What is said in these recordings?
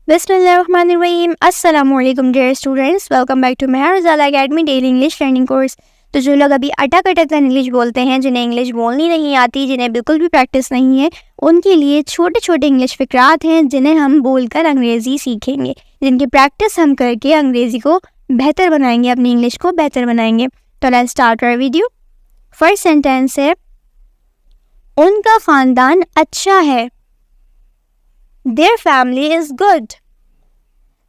बिस्मिल्लाहिर्रहमानिर्रहीम। अस्सलामुअलैकुम dear students, welcome back to Mehar Ujala academy daily English learning course. तो जो लोग अभी अटक अटक कर इंग्लिश बोलते हैं, जिन्हें इंग्लिश बोलनी नहीं आती, जिन्हें बिल्कुल भी प्रैक्टिस नहीं है, उनके लिए छोटे छोटे इंग्लिश फ़िक्रात हैं जिन्हें हम बोलकर अंग्रेज़ी सीखेंगे, जिनकी प्रैक्टिस हम करके अंग्रेज़ी को बेहतर बनाएंगे, अपनी इंग्लिश को बेहतर बनाएंगे। तो let's start our video. First sentence है, उनका ख़ानदान अच्छा है। Their family is good.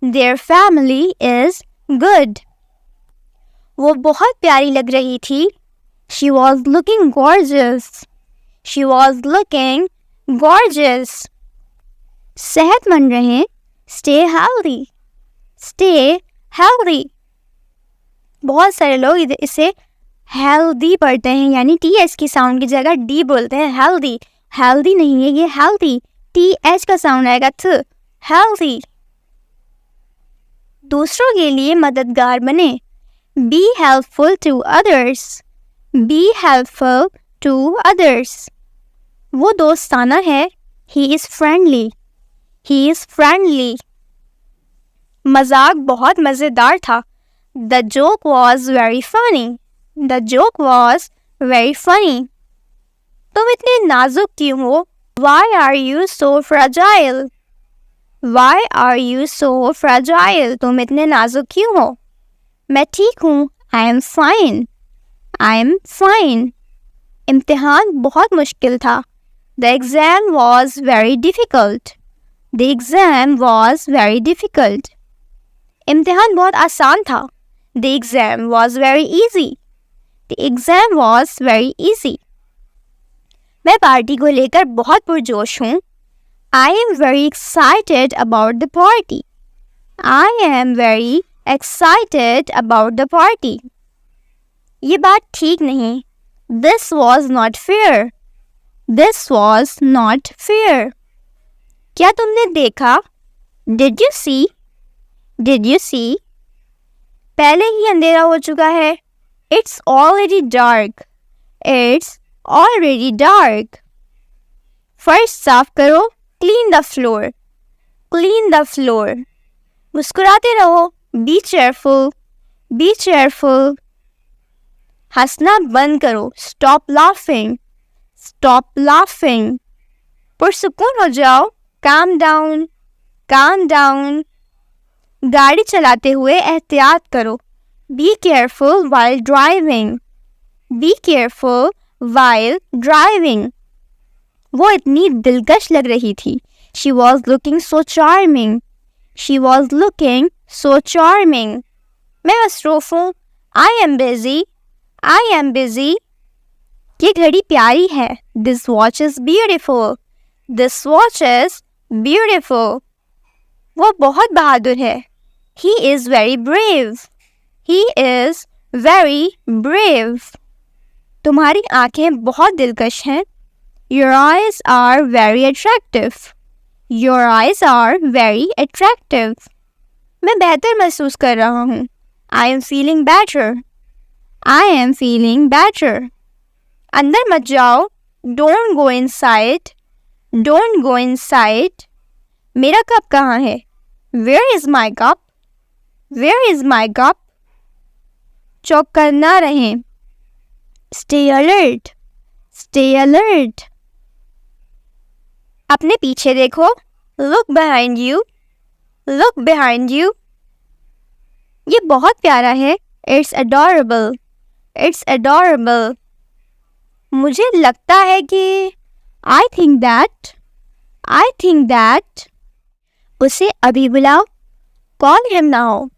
Their family is good. वो बहुत प्यारी लग रही थी. She was looking gorgeous. She was looking gorgeous. सेहतमंद रहें. Stay healthy. Stay healthy. बहुत सारे लोग इसे healthy पढ़ते हैं, यानी TH की साउंड की जगह D बोलते हैं. healthy. healthy नहीं है, ये healthy. TH का साउंड आएगा थ. healthy. दूसरों के लिए मददगार बने. Be helpful to others. Be helpful to others. वो दोस्ताना है. He is friendly. He is friendly. मजाक बहुत मज़ेदार था. The joke was very funny. The joke was very funny. तुम इतने नाजुक क्यों हो? Why are you so fragile? Why are you so fragile? तुम इतने नाजुक क्यों हो? मैं ठीक हूँ. I am fine. I am fine. इम्तिहान बहुत मुश्किल था. The exam was very difficult. The exam was very difficult. इम्तिहान बहुत आसान था. The exam was very easy. The exam was very easy. मैं पार्टी को लेकर बहुत पुरजोश हूँ. I am very excited about the party. I am very excited about the party. ये बात ठीक नहीं. This was not fair. This was not fair. क्या तुमने देखा? Did you see? Did you see? पहले ही अंधेरा हो चुका है. It's already dark. It's already dark. फर्श साफ करो. Clean the floor. Clean the floor. मुस्कुराते रहो. Be cheerful. Be cheerful. हंसना बंद करो. Stop laughing. Stop laughing. पुरसुकून हो जाओ. Calm down. Calm down. गाड़ी चलाते हुए एहतियात करो. Be careful while driving. Be careful while driving. वो इतनी दिलकश लग रही थी. She was looking so charming. She was looking so charming. मैं मसरूफ हूँ. I am busy. I am busy. ये घड़ी प्यारी है. This watch is beautiful. This watch is beautiful. वो बहुत बहादुर है. He is very brave. He is very brave. तुम्हारी आंखें बहुत दिलकश हैं. Your eyes are very attractive. Your eyes are very attractive. मैं बेहतर महसूस कर रहा हूँ. I am feeling better. I am feeling better. अंदर मत जाओ. Don't go inside. Don't go inside. मेरा कप कहाँ है? Where is my cup? Where is my cup? चौकन्ना ना रहें. Stay alert. Stay alert. अपने पीछे देखो. Look behind you. Look behind you. ये बहुत प्यारा है. It's adorable. It's adorable. मुझे लगता है कि I think that. I think that. उसे अभी बुलाओ. Call him now.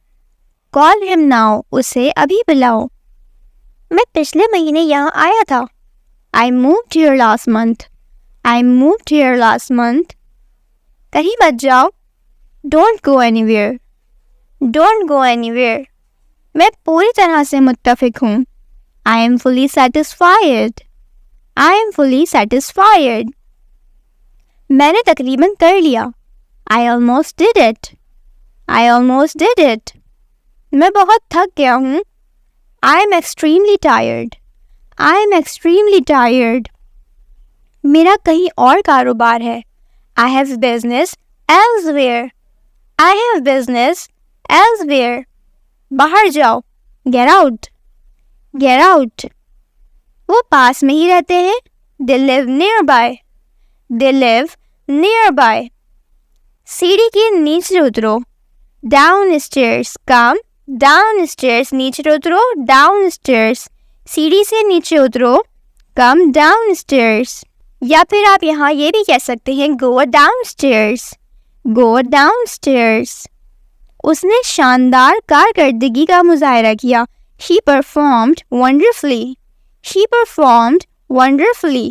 Call him now. उसे अभी बुलाओ. मैं पिछले महीने यहाँ आया था. I moved here last month. I moved here last month. कहीं मत जाओ. Don't go anywhere. Don't go anywhere. मैं पूरी तरह से मुत्तफिक हूँ. I am fully satisfied. I am fully satisfied. मैंने तकरीबन कर लिया. I almost did it. I almost did it. मैं बहुत थक गया हूँ. I am extremely tired. I am extremely tired. मेरा कहीं और कारोबार है. I have business elsewhere. I have business elsewhere. बाहर जाओ. Get out. Get out. वो पास में ही रहते हैं. They live nearby. They live nearby. सीढ़ी के नीचे उतरो. Downstairs. Come downstairs. नीचे उतरो. Downstairs. सीढ़ी से नीचे उतरो. Come downstairs. या फिर आप यहाँ ये भी कह सकते हैं Go downstairs. Go downstairs. उसने शानदार कारकर्दगी का मुजाहरा किया. He performed wonderfully. He performed wonderfully.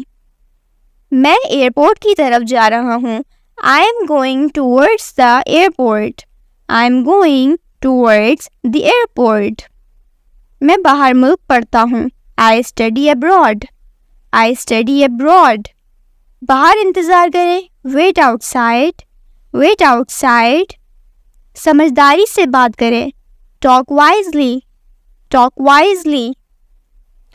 मैं एयरपोर्ट की तरफ जा रहा हूँ. I am going towards the airport. I am going towards the airport. मैं बाहर मुल्क पढ़ता हूँ. I study abroad. I study abroad. बाहर इंतज़ार करें. Wait outside. Wait outside. समझदारी से बात करें. Talk wisely. Talk wisely.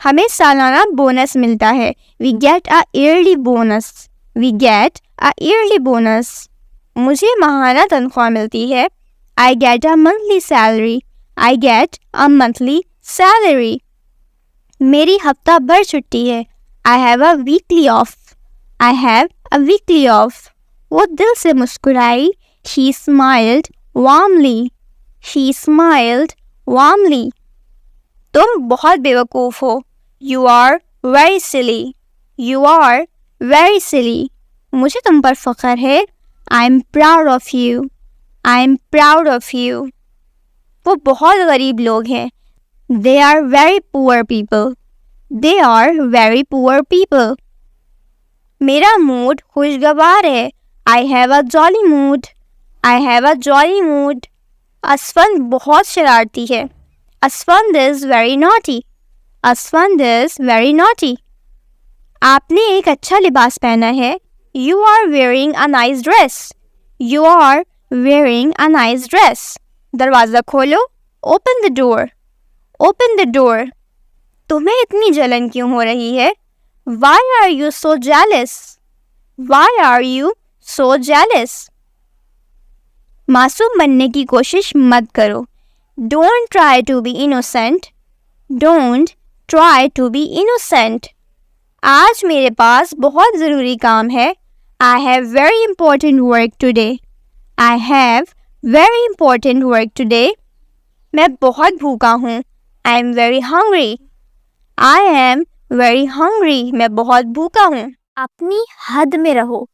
हमें सालाना बोनस मिलता है. We get a yearly bonus. We get a yearly bonus. मुझे माहाना तनख्वाह मिलती है. I get a monthly salary. I get a monthly salary. मेरी हफ्ता भर छुट्टी है. I have a weekly off. I have a weekly off. वो दिल से मुस्कुराई. She smiled warmly. She smiled warmly. तुम बहुत बेवकूफ़ हो. You are very silly. You are very silly. मुझे तुम पर फ़ख्र है. I am proud of you. I am proud of you. वो बहुत गरीब लोग हैं. They are very poor people. They are very poor people. मेरा मूड खुशगवार है. I have a jolly mood. I have a jolly mood. Asfand बहुत शरारती है. Asfand is very naughty. Asfand is very naughty. आपने एक अच्छा लिबास पहना है. You are wearing a nice dress. You are wearing a nice dress. दरवाज़ा खोलो. Open the door. Open the door. तुम्हें इतनी जलन क्यों हो रही है? Why are you so jealous? Why are you so jealous? मासूम बनने की कोशिश मत करो. Don't try to be innocent. Don't try to be innocent. आज मेरे पास बहुत ज़रूरी काम है. I have very important work today. I have very important work today. मैं बहुत भूखा हूँ. I am very hungry. I am very hungry. मैं बहुत भूखा हूँ. अपनी हद में रहो.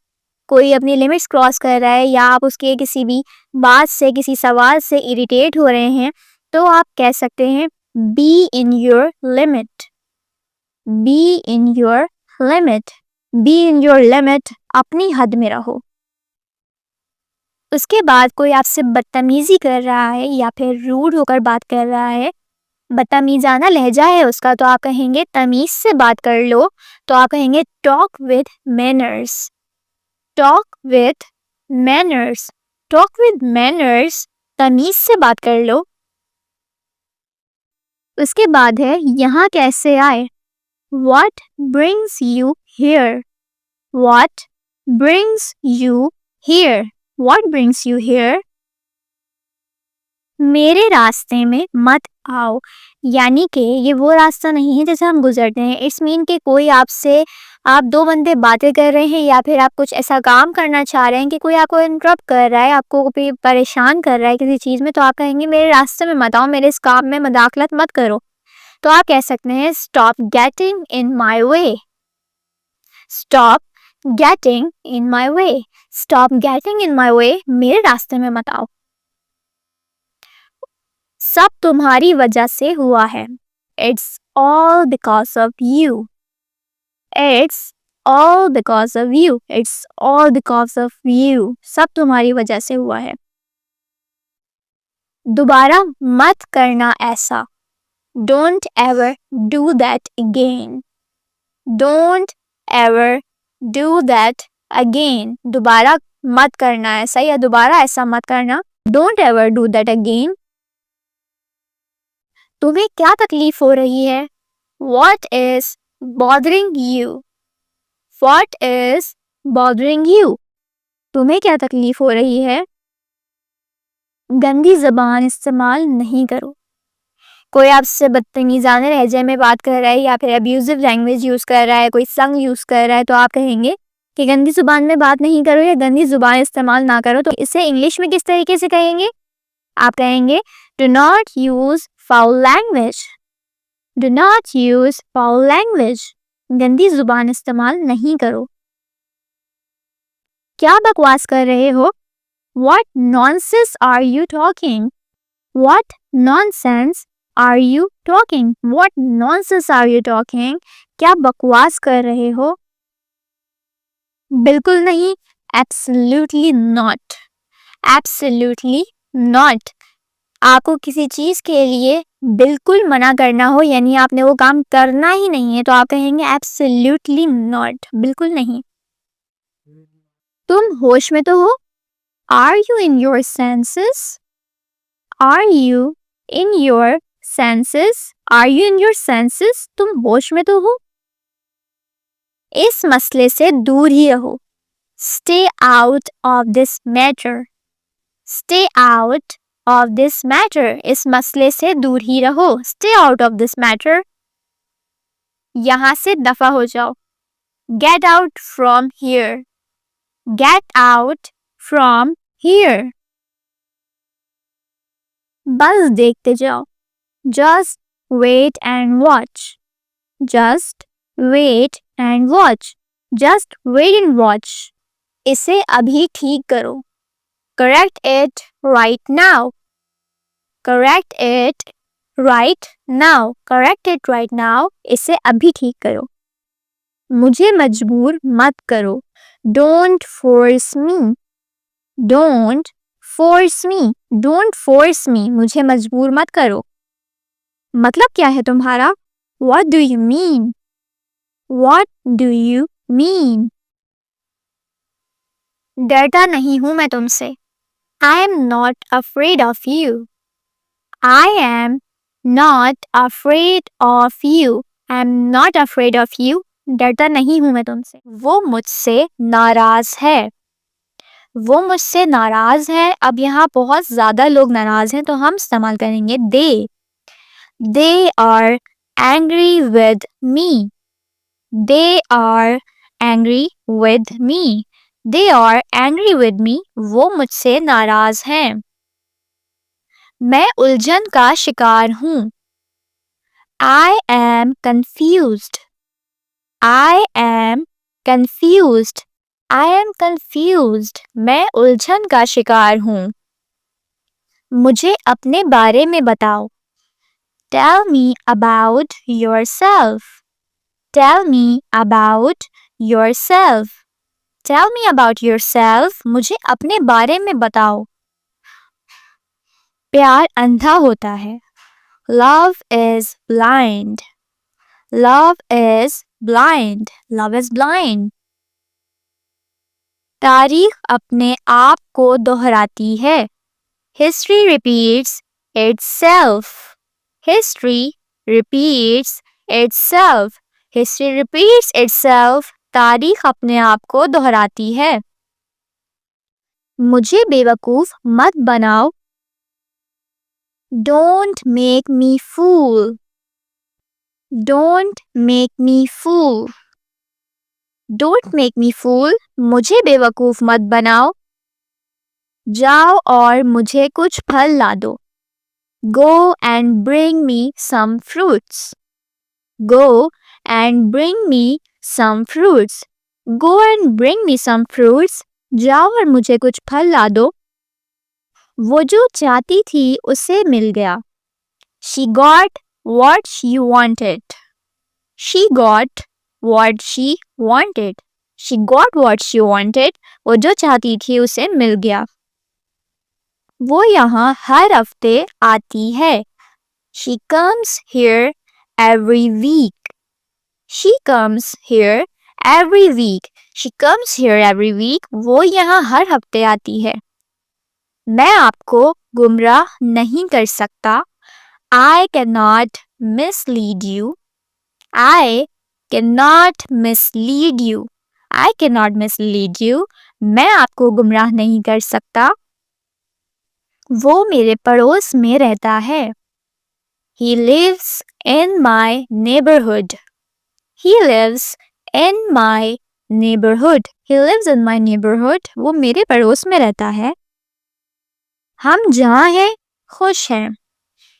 कोई अपनी लिमिट्स क्रॉस कर रहा है या आप उसके किसी भी बात से किसी सवाल से इरिटेट हो रहे हैं तो आप कह सकते हैं Be in your limit. Be in your limit. Be in your limit. अपनी हद में रहो. उसके बाद कोई आपसे बदतमीजी कर रहा है या फिर रूड होकर बात कर रहा है, बदतमीजाना लहजा है उसका, तो आप कहेंगे तमीज़ से बात कर लो. तो आप कहेंगे talk with manners. Talk with manners. Talk with manners. तमीज़ से बात कर लो. उसके बाद है यहाँ कैसे आए. What brings you here? What brings you here? What brings you here? मेरे रास्ते में मत आओ. यानी कि ये वो रास्ता नहीं है जैसे हम गुजरते हैं. इट्स मीन कि कोई आपसे, आप दो बंदे बातें कर रहे हैं या फिर आप कुछ ऐसा काम करना चाह रहे हैं कि कोई आपको इंटरप्ट कर रहा है, आपको कोई परेशान कर रहा है किसी चीज़ में, तो आप कहेंगे मेरे रास्ते में मत आओ, मेरे इस काम में मदाखलत मत करो. तो आप कह सकते हैं stop getting in my way. Stop getting in my way. Stop getting in my way. मेरे रास्ते में मत आओ. सब तुम्हारी वजह से हुआ है. It's all because of you. It's all because of you. It's all because of you. सब तुम्हारी वजह से हुआ है. दोबारा मत करना ऐसा. Don't ever do that again. Don't ever do that again. दोबारा मत करना ऐसा या दोबारा ऐसा मत करना. Don't ever do that again. तुम्हें क्या तकलीफ हो रही है? What is bothering you? What is bothering you? तुम्हें क्या तकलीफ हो रही है? गंदी ज़बान इस्तेमाल नहीं करो। कोई आपसे बदतमीज़ाना लहजे में बात कर रहा है या फिर अब्यूज़िव लैंग्वेज यूज़ कर रहा है, कोई स्लंग यूज़ कर रहा है, तो आप कहेंगे कि गंदी ज़ुबान में बात नहीं करो या गंदी ज़ुबान इस्तेमाल ना करो। तो इसे इंग्लिश में किस तरीके से कहेंगे? आप कहेंगे do not use foul language. Do not use foul language. गंदी ज़ुबान इस्तेमाल नहीं करो। क्या बकवास कर रहे हो? What nonsense are you talking? What nonsense are you talking? What nonsense are you talking? क्या बकवास कर रहे हो? बिल्कुल नहीं, absolutely not. Absolutely not. आपको किसी चीज के लिए बिल्कुल मना करना हो, यानी आपने वो काम करना ही नहीं है, तो आप कहेंगे absolutely not. बिल्कुल नहीं। तुम होश में तो हो? Are you in your senses? Are you in your senses? Are you in your senses? तुम होश में तो हो? इस मसले से दूर ही रहो। Stay out of this matter. Stay out of this matter. इस मसले से दूर ही रहो। Stay out of this matter. यहाँ से दफा हो जाओ। Get out from here. Get out from here. बस देखते जाओ। Just wait and watch. Just wait and watch. Just wait and watch. इसे अभी ठीक करो। Correct it right now. Correct it right now. Correct it right now. इसे अभी ठीक करो। मुझे मजबूर मत करो। Don't force me. Don't force me. Don't force me. मुझे मजबूर मत करो। मतलब क्या है तुम्हारा? What do you mean? What do you mean? डरता नहीं हूं मैं तुमसे। I am not afraid of you. I am not afraid of you. I am not afraid of you. डरता नहीं हूं मैं तुमसे। वो मुझसे नाराज है। वो मुझसे नाराज है। अब यहाँ बहुत ज्यादा लोग नाराज हैं, तो हम इस्तेमाल करेंगे they. They are angry with me. They are angry with me. They are angry with me. वो मुझसे नाराज हैं। मैं उलझन का शिकार हूँ। I am confused. I am confused. I am confused. मैं उलझन का शिकार हूँ। मुझे अपने बारे में बताओ। Tell me about yourself. Tell me about yourself. Tell me about yourself. मुझे अपने बारे में बताओ। प्यार अंधा होता है। Love is blind. Love is blind. Love is blind. तारीख अपने आप को दोहराती है। History repeats itself. History repeats itself. History repeats itself. तारीख अपने आप को दोहराती है। मुझे बेवकूफ मत बनाओ। Don't make me fool. Don't make me fool. Don't make me fool. मुझे बेवकूफ मत बनाओ। जाओ और मुझे कुछ फल ला दो। Go and bring me some fruits. Go and bring me some fruits. Go and bring me some fruits. जाओ और मुझे कुछ फल ला दो। वो जो चाहती थी उसे मिल गया। She got what she wanted. She got what she wanted. She got what she wanted. वो जो चाहती थी उसे मिल गया। वो यहाँ हर हफ्ते आती है। She comes here every week. She comes here every week. She comes here every week. वो यहाँ हर हफ्ते आती है। मैं आपको गुमराह नहीं कर सकता। I cannot mislead you. I cannot mislead you. I cannot mislead you. मैं आपको गुमराह नहीं कर सकता। वो मेरे पड़ोस में रहता है. He lives in my neighborhood. He lives in my neighborhood. He lives in my neighborhood. वो मेरे पड़ोस में रहता है. हम जहाँ हैं खुश हैं.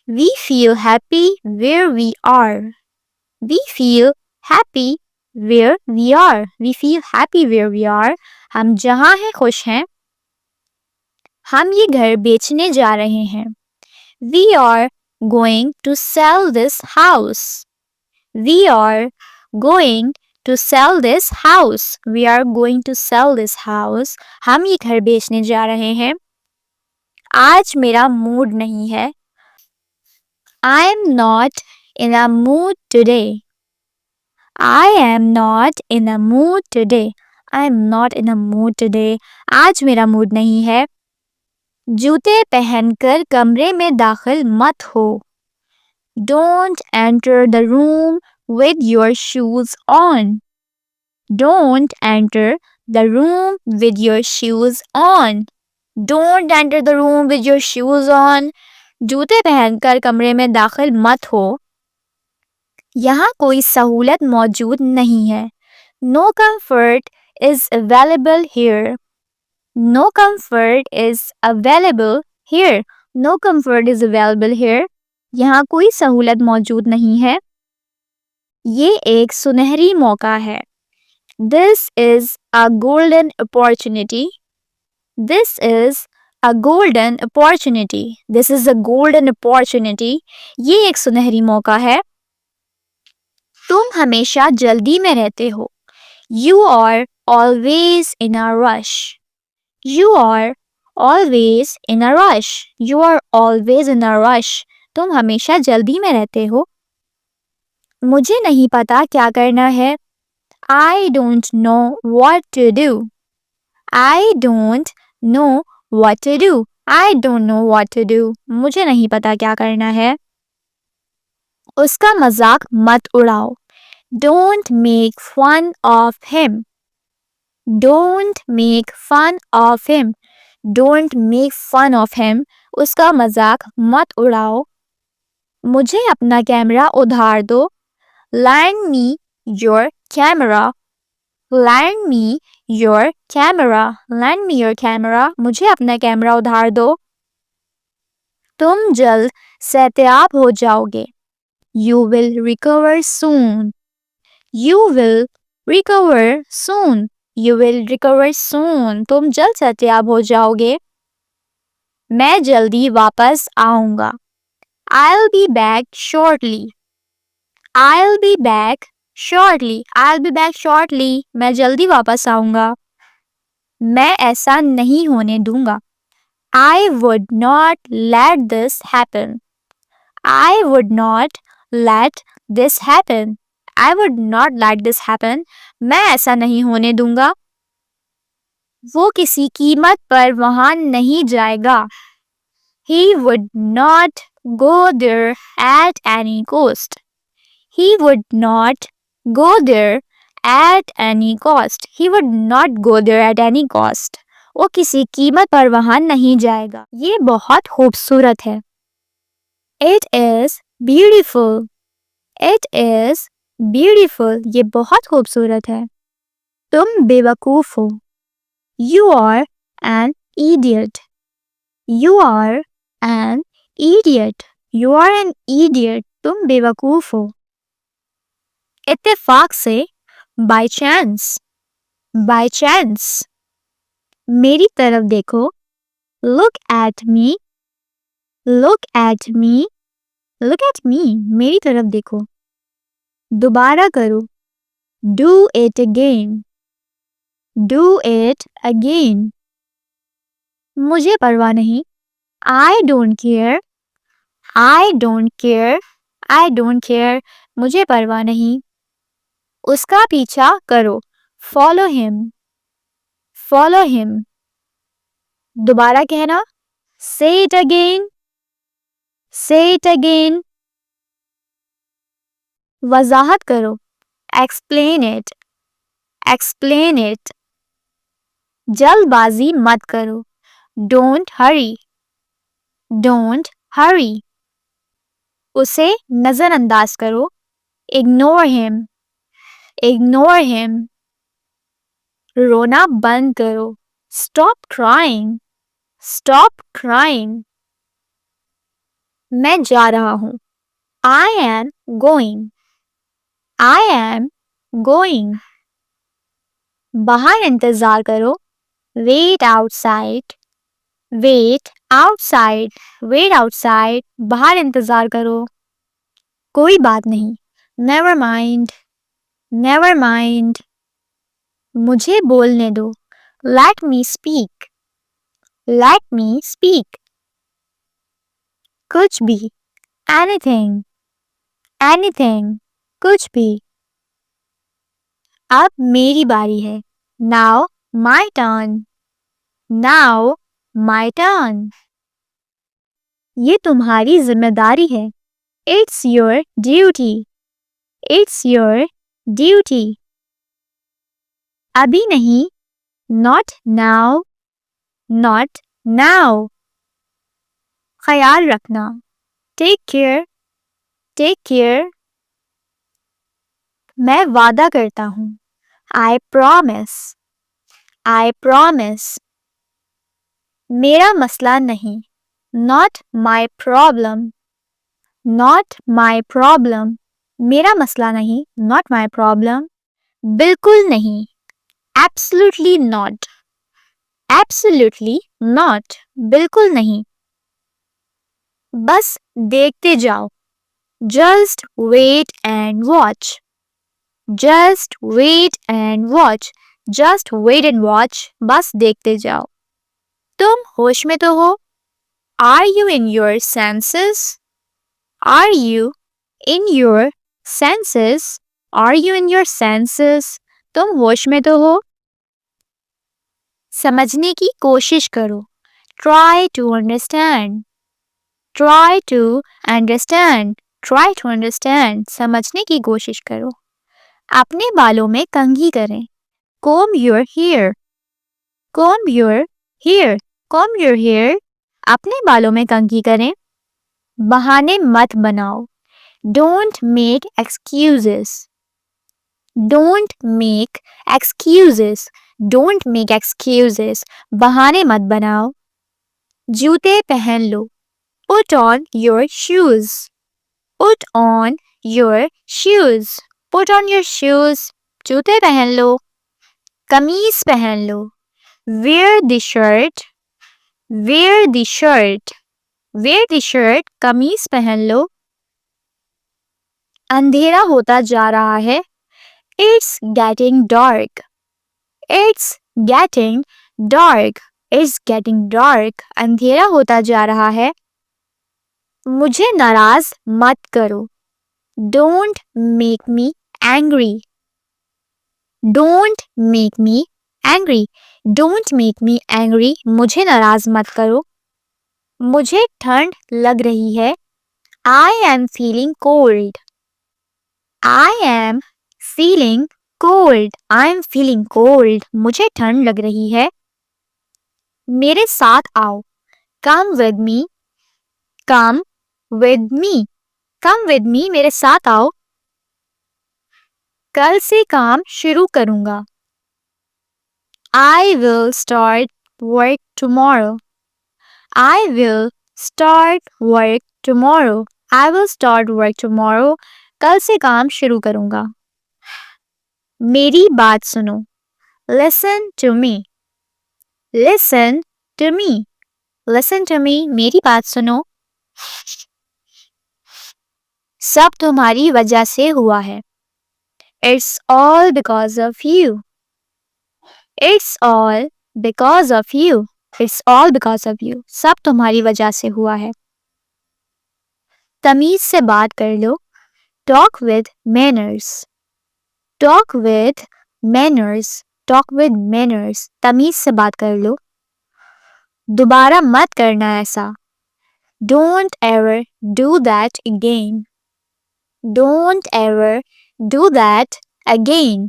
We feel happy where we are. We feel happy where we are. We feel happy where we are. हम जहाँ हैं खुश हैं. हम ये घर बेचने जा रहे हैं. We are going to sell this house. We are going to sell this house. We are going to sell this house. हम ये घर बेचने जा रहे हैं. आज मेरा मूड नहीं है. I am not in a mood today. I am not in a mood today. I am not in a mood today. आज मेरा मूड नहीं है. जूते पहनकर कमरे में दाखिल मत हो. Don't enter the room with your shoes on. Don't enter the room with your shoes on. Don't enter the room with your shoes on. जूते पहनकर कमरे में दाखिल मत हो. यहाँ कोई सहूलत मौजूद नहीं है. No comfort is available here. No comfort is available here. No comfort is available here. यहाँ कोई सहूलत मौजूद नहीं है. ये एक सुनहरी मौका है. This is a golden opportunity. This is a golden opportunity. This is a golden opportunity. ये एक सुनहरी मौका है. तुम हमेशा जल्दी में रहते हो. You are always in a rush. You are always in a rush. You are always in a rush. तुम हमेशा जल्दी में रहते हो. मुझे नहीं पता क्या करना है. I don't know what to do. I don't know what to do. I don't know what to do. मुझे नहीं पता क्या करना है. उसका मजाक मत उड़ाओ. Don't make fun of him. Don't make fun of him. Don't make fun of him. उसका मजाक मत उड़ाओ. मुझे अपना कैमरा उधार दो. Lend me your camera. Lend me your camera. Lend me your camera. मुझे अपना कैमरा उधार दो. तुम जल्द सेहतयाब हो जाओगे. You will recover soon. You will recover soon. You will recover soon. तुम जल्द सेहतयाब हो जाओगे. मैं जल्दी वापस आऊँगा. I'll be back shortly. I'll be back shortly. I'll be back shortly. मैं जल्दी वापस आऊँगा. मैं ऐसा नहीं होने दूँगा. I would not let this happen. I would not let this happen. I would not let this happen. मैं ऐसा नहीं होने दूँगा. वो किसी कीमत पर वहाँ नहीं जाएगा. He would not go there at any cost. He would not go there at any cost. He would not go there at any cost. वो किसी कीमत पर वहाँ नहीं जाएगा. ये बहुत खूबसूरत है. It is beautiful. It is beautiful. ये बहुत खूबसूरत है. तुम बेवकूफ हो. You are an idiot. You are an idiot. You are an idiot. तुम बेवकूफ हो. इत्तेफाक से by chance. By chance. मेरी तरफ देखो. Look at me. Look at me. Look at me. मेरी तरफ देखो. दोबारा करो. Do it again. Do it again. मुझे परवाह नहीं. I don't care. I don't care. I don't care. मुझे परवाह नहीं. उसका पीछा करो. Follow him. Follow him. दोबारा कहना. Say it again. Say it again. वजाहत करो. Explain it. Explain it. जल्दबाजी मत करो. Don't hurry. Don't hurry. उसे नजरअंदाज करो. Ignore him. Ignore him. रोना बंद करो. Stop crying. Stop crying. मैं जा रहा हूँ. I am going. I am going. बाहर इंतजार करो. Wait outside. Wait outside. Wait outside. बाहर इंतजार करो. कोई बात नहीं. Never mind. Never mind. मुझे बोलने दो. Let me speak. Let me speak. कुछ भी. Anything. Anything. कुछ भी. अब मेरी बारी है. Now my turn. Now my turn. ये तुम्हारी जिम्मेदारी है. It's your duty. It's your duty. अभी नहीं. Not now. Not now. ख्याल रखना. Take care. Take care. मैं वादा करता हूँ. I promise. I promise. मेरा मसला नहीं. Not my problem. Not my problem. मेरा मसला नहीं. Not my problem. बिल्कुल नहीं. Absolutely not. Absolutely not. बिल्कुल नहीं. बस देखते जाओ. Just wait and watch. Just wait and watch. Just wait and watch. बस देखते जाओ. तुम होश में तो हो? Are you in your senses? Are you in your senses? Are you in your senses? तुम होश में तो हो? समझने की कोशिश करो. Try to understand. Try to understand. Try to understand. समझने की कोशिश करो. अपने बालों में कंघी करें. Comb your hair. Comb your hair. Comb your hair. अपने बालों में कंघी करें. बहाने मत बनाओ. Don't make excuses. Don't make excuses. Don't make excuses. बहाने मत बनाओ. जूते पहन लो. Put on your shoes. Put on your shoes. Put on your shoes. जूते पहन लो. कमीज पहन लो. Wear the shirt. Wear the shirt. Wear the shirt. कमीज पहन लो. अंधेरा होता जा रहा है. It's getting dark. It's getting dark. It's getting dark. अंधेरा होता जा रहा है. मुझे नाराज मत करो. Don't make me angry. Don't make me angry. Don't make me angry. मुझे नाराज मत करो. मुझे ठंड लग रही है. I am feeling cold. I am feeling cold. I am feeling cold. मुझे ठंड लग रही है. मेरे साथ आओ. Come with me. Come with me. Come with me. मेरे साथ आओ. कल से काम शुरू करूंगा. I will start work tomorrow. I will start work tomorrow. I will start work tomorrow. कल से काम शुरू करूंगा. मेरी बात सुनो. Listen to me. Listen to me. Listen to me. मेरी बात सुनो. सब तुम्हारी वजह से हुआ है. It's all because of you. It's all because of you. It's all because of you. सब तुम्हारी वजह से हुआ है. तमीज से बात कर लो. Talk with manners. Talk with manners. Talk with manners. तमीज से बात कर लो. दोबारा मत करना ऐसा. Don't ever do that again. Don't ever do that again.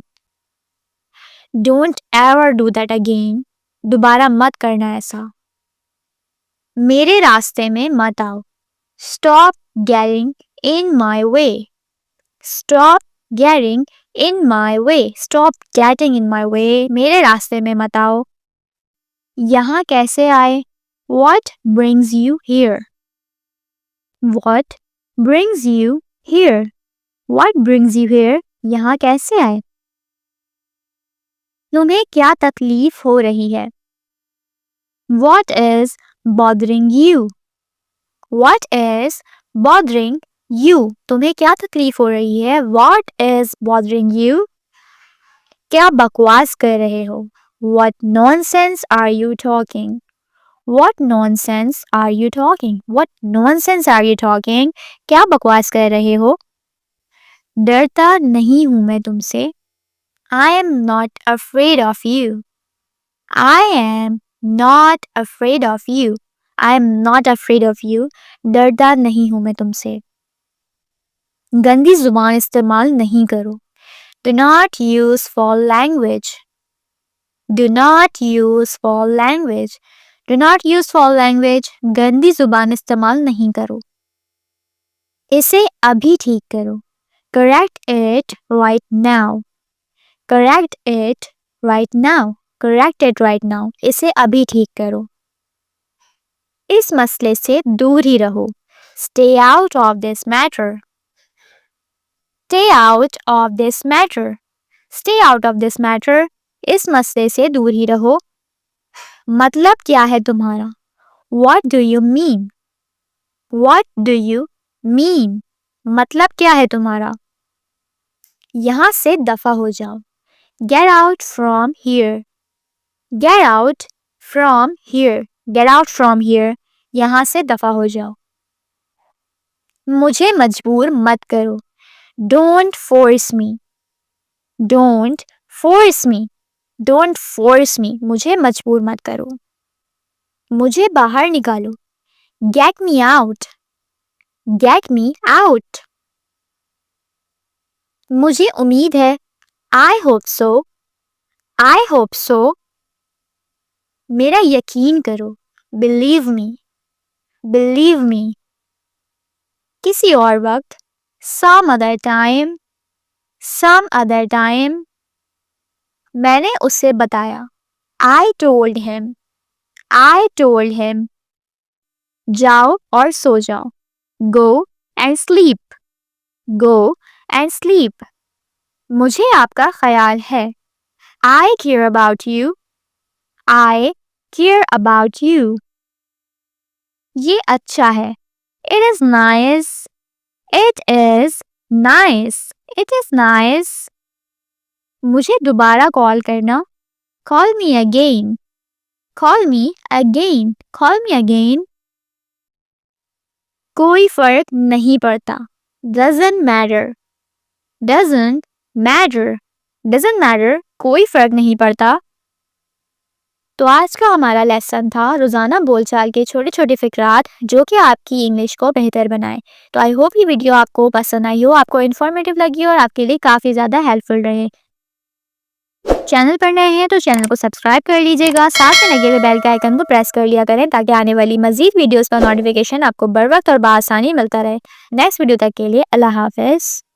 Don't ever do that again. दोबारा मत करना ऐसा. मेरे रास्ते में मत आओ. Stop getting in my way. Stop getting in my way. Stop getting in my way. मेरे रास्ते में मत आओ. यहाँ कैसे आए? What brings you here? What brings you here? What brings you here? यहाँ कैसे आए? तुम्हें क्या तकलीफ हो रही है? What is bothering you? What is bothering you? तुम्हें क्या तकलीफ हो रही है? What is bothering you? क्या बकवास कर रहे हो? What nonsense are you talking? What nonsense are you talking? What nonsense are you talking? क्या बकवास कर रहे हो? डरता नहीं हूं मैं तुमसे. I am not afraid of you. I am not afraid of you. I am not afraid of you. डरता नहीं हूं मैं तुमसे. गंदी जुबान इस्तेमाल नहीं करो. Do not use foul language. Do not use foul language. Do not use foul language. गंदी जुबान इस्तेमाल नहीं करो. इसे अभी ठीक करो. Correct it right now. Correct it right now. Correct it right now. इसे अभी ठीक करो. इस मसले से दूर ही रहो. Stay out of this matter. Stay out of this matter. Stay out of this matter. इस मसले से दूर ही रहो. मतलब क्या है तुम्हारा? What do you mean? What do you mean? मतलब क्या है तुम्हारा? यहाँ से दफा हो जाओ. Get out from here. Get out from here. Get out from here. यहाँ से दफा हो जाओ. मुझे मजबूर मत करो. Don't force me. Don't force me. Don't force me. मुझे मजबूर मत करो. मुझे बाहर निकालो. Get me out. Get me out. मुझे उम्मीद है. I hope so. I hope so. मेरा यकीन करो. Believe me. Believe me. किसी और वक्त. Some other time. Some other time. मैंने उसे बताया. I told him. I told him. जाओ और सो जाओ. Go and sleep. Go and sleep. मुझे आपका ख्याल है. I care about you. I care about you. ये अच्छा है. It is nice. It is nice. It is nice. मुझे दोबारा कॉल करना. Call me again. Call me again. Call me again. कोई फर्क नहीं पड़ता. Doesn't matter. Doesn't matter. Doesn't matter. कोई फर्क नहीं पड़ता. तो आज का हमारा लेसन था रोज़ाना बोलचाल के छोटे छोटे फ़िक्रात जो कि आपकी इंग्लिश को बेहतर बनाए. तो आई होप ये वीडियो आपको पसंद आई हो, आपको इन्फॉर्मेटिव लगी और आपके लिए काफ़ी ज़्यादा हेल्पफुल रहे. चैनल पर नए हैं तो चैनल को सब्सक्राइब कर लीजिएगा. साथ में लगे हुए बेल के आइकन को प्रेस कर लिया करें ताकि आने वाली मज़ीद वीडियोस का नोटिफिकेशन आपको बर वक्त और बआसानी मिलता रहे. नेक्स्ट वीडियो तक के लिए अल्लाह हाफ़िज़.